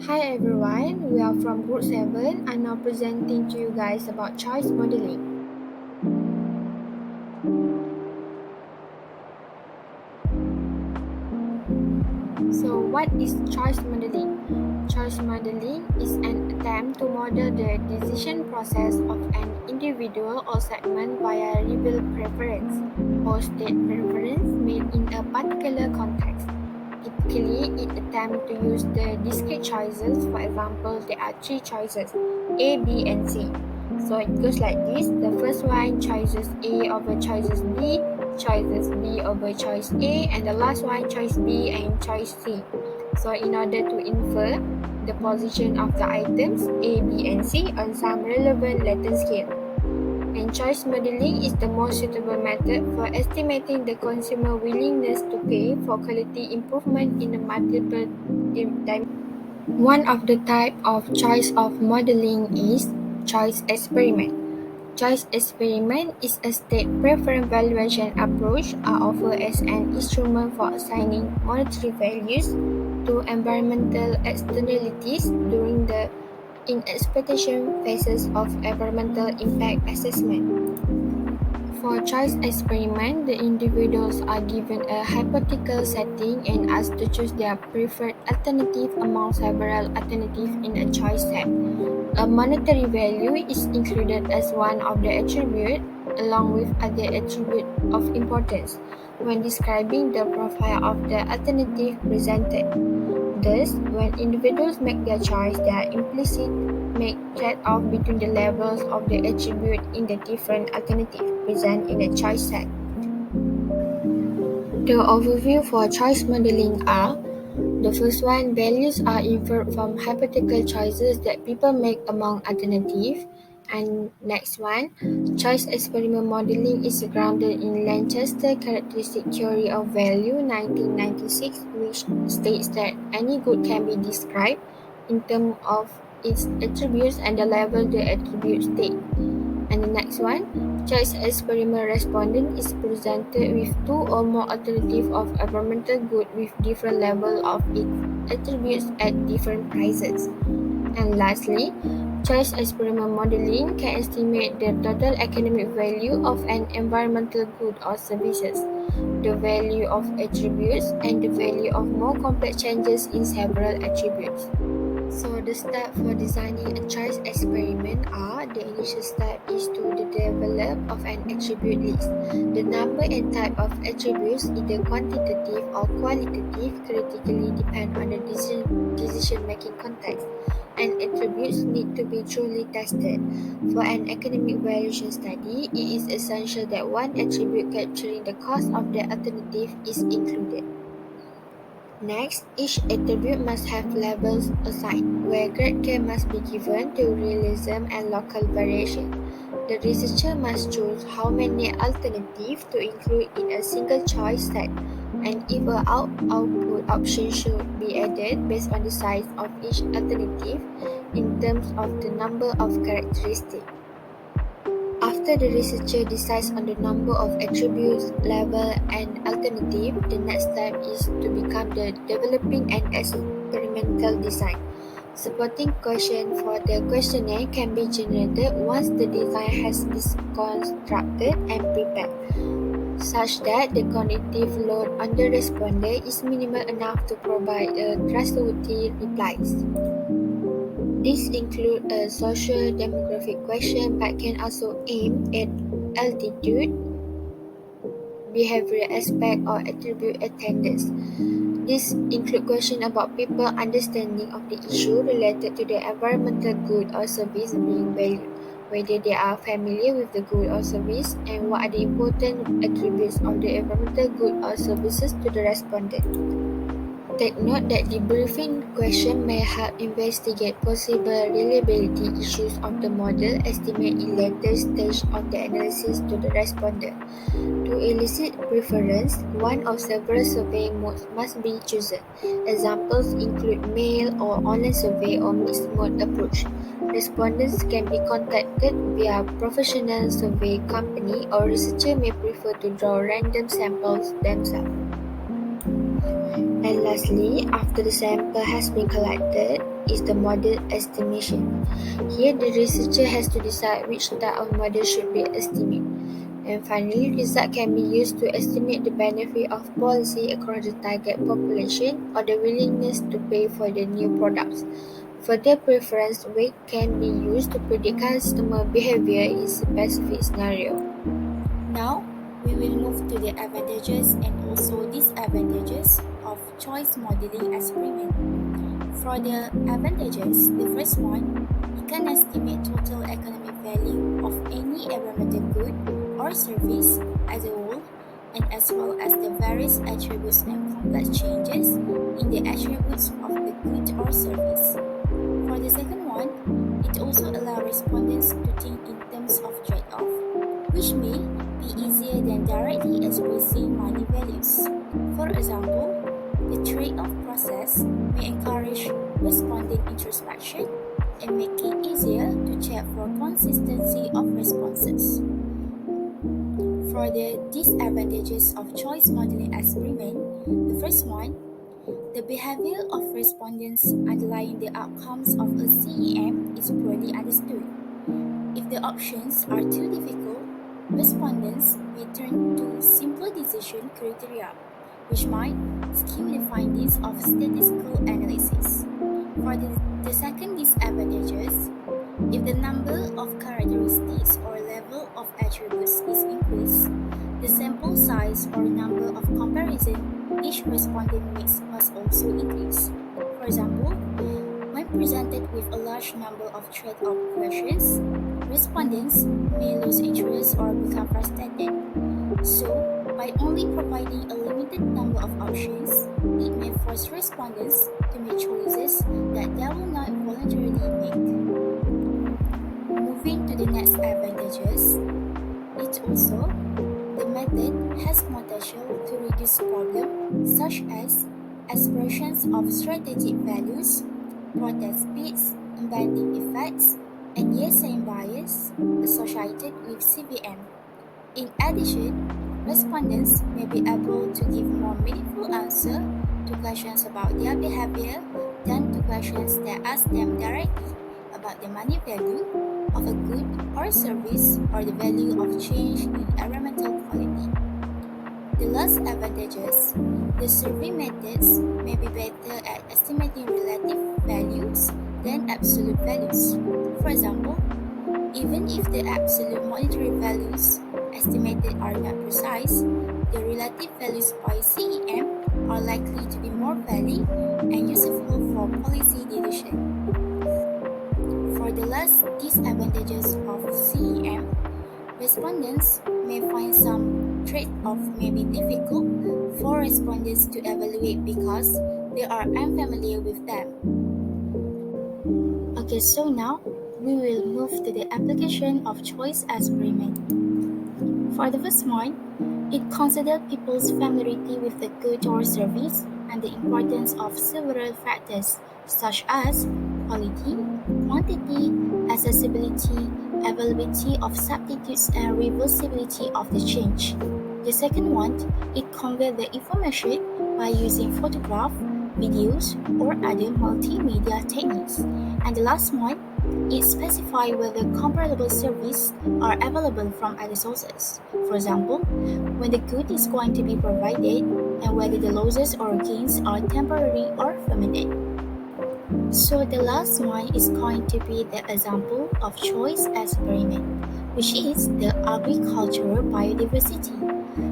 Hi everyone, we are from Group 7. I'm now presenting to you guys about choice modeling. So, what is choice modeling? Choice modeling is an attempt to model the decision process of an individual or segment via revealed preference or state preference made in a particular context. Typically, it attempts to use the discrete choices. For example, there are three choices A, B, and C. So it goes like this. The first one choices A over choices B, choices B over choice A, and the last one choice B and choice C. So in order to infer the position of the items A, B, and C on some relevant Latin scale. And choice modeling is the most suitable method for estimating the consumer willingness to pay for quality improvement in a multiple dimensions. One of the type of choice of modeling is choice experiment. Choice experiment is a state preference valuation approach offered as an instrument for assigning monetary values to environmental externalities during the in expectation phases of environmental impact assessment. For choice experiment, the individuals are given a hypothetical setting and asked to choose their preferred alternative among several alternatives in a choice set. A monetary value is included as one of the attributes, along with other attributes of importance, when describing the profile of the alternative presented. Thus, when individuals make their choice, they are implicit make trade-off between the levels of the attribute in the different alternatives present in a choice set. The overview for choice modeling are: the first one, values are inferred from hypothetical choices that people make among alternatives. And next one, choice experiment modeling is grounded in Lanchester characteristic theory of value 1996, which states that any good can be described in terms of its attributes and the level the attributes take. And the next one, choice experiment respondent is presented with two or more alternatives of environmental good with different level of its attributes at different prices. And lastly, choice experiment modeling can estimate the total economic value of an environmental good or services, the value of attributes, and the value of more complex changes in several attributes. So the step for designing a choice experiment are: the initial step is to the develop of an attribute list. The number and type of attributes, either quantitative or qualitative, critically depend on the decision-making context, and attributes need to be truly tested. For an economic valuation study, it is essential that one attribute capturing the cost of the alternative is included. Next, each attribute must have levels assigned, where great care must be given to realism and local variation. The researcher must choose how many alternatives to include in a single choice set, and if an output option should be added based on the size of each alternative in terms of the number of characteristics. After the researcher decides on the number of attributes, level, and alternative, the next step is to become the developing an experimental design. Supporting question for the questionnaire can be generated once the design has been constructed and prepared, such that the cognitive load on the responder is minimal enough to provide trustworthy replies. These include a social demographic question but can also aim at altitude, behavioral aspect, or attribute attendance. These include questions about people's understanding of the issue related to the environmental good or service being valued, whether they are familiar with the good or service, and what are the important attributes of the environmental good or services to the respondent. Take note that the briefing question may help investigate possible reliability issues of the model estimate in later stage of the analysis to the responder. To elicit preference, one of several survey modes must be chosen. Examples include mail or online survey or mixed mode approach. Respondents can be contacted via professional survey company, or researcher may prefer to draw random samples themselves. And lastly, after the sample has been collected, is the model estimation. Here, the researcher has to decide which type of model should be estimated. And finally, result can be used to estimate the benefit of policy across the target population or the willingness to pay for the new products. Further preference weight can be used to predict customer behavior in specific scenario. Now, we will move to the advantages and also disadvantages of choice modeling experiment. For the advantages, the first one, you can estimate total economic value of any environmental good or service as a whole, and as well as the various attributes and complex changes in the attributes of the good or service. For the second one, it also allows respondents to think in terms of trade-off, which may be easier than directly expressing money values. For example, the trade-off process may encourage respondent introspection and make it easier to check for consistency of responses. For the disadvantages of choice modeling experiment, the first one, the behavior of respondents underlying the outcomes of a CEM is poorly understood. If the options are too difficult, respondents may turn to simpler decision criteria, which might skew the findings of statistical analysis. For the second disadvantages, if the number of characteristics or level of attributes is increased, the sample size or number of comparison each respondent makes must also increase. For example, when presented with a large number of trade-off questions, respondents may lose interest or become frustrated. So, by only providing a limited number of options, it may force respondents to make choices that they will not voluntarily make. Moving to the next advantages, the method has potential to reduce problems such as expressions of strategic values, protest speeds, embedding effects, and yes-saying bias associated with CVM. In addition, respondents may be able to give more meaningful answers to questions about their behavior than to questions that ask them directly about the money value of a good or service or the value of change in environmental quality. The last advantages, the survey methods may be better at estimating relative values than absolute values. For example, even if the absolute monetary values estimated are not precise, the relative values by CEM are likely to be more valid and useful for policy decision. For the last disadvantages of CEM, respondents may find some trade-off may be difficult for respondents to evaluate because they are unfamiliar with them. Okay, so now we will move to the application of choice experiment. For the first one, it considers people's familiarity with the good or service and the importance of several factors such as quality, quantity, accessibility, availability of substitutes, and reversibility of the change. The second one, it conveys the information by using photograph, videos, or other multimedia techniques. And the last one, it specifies whether comparable services are available from other sources. For example, when the good is going to be provided and whether the losses or gains are temporary or permanent. So the last one is going to be the example of choice experiment, which is the agricultural biodiversity.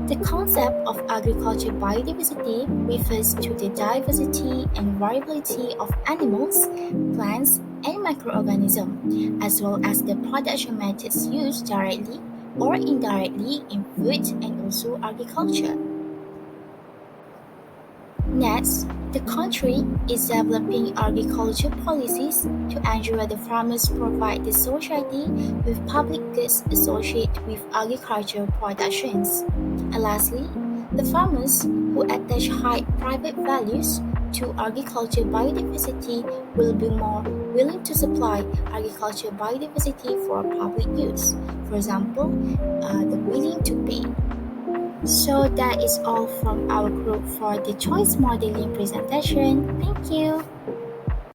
The concept of agricultural biodiversity refers to the diversity and variability of animals, plants, and microorganisms, as well as the production methods used directly or indirectly in food and also agriculture. Next, the country is developing agriculture policies to ensure the farmers provide the society with public goods associated with agricultural productions. And lastly, the farmers who attach high private values to agriculture biodiversity will be more willing to supply agriculture biodiversity for public use. For example, the willing to pay. So that is all from our group for the choice modeling presentation. Thank you.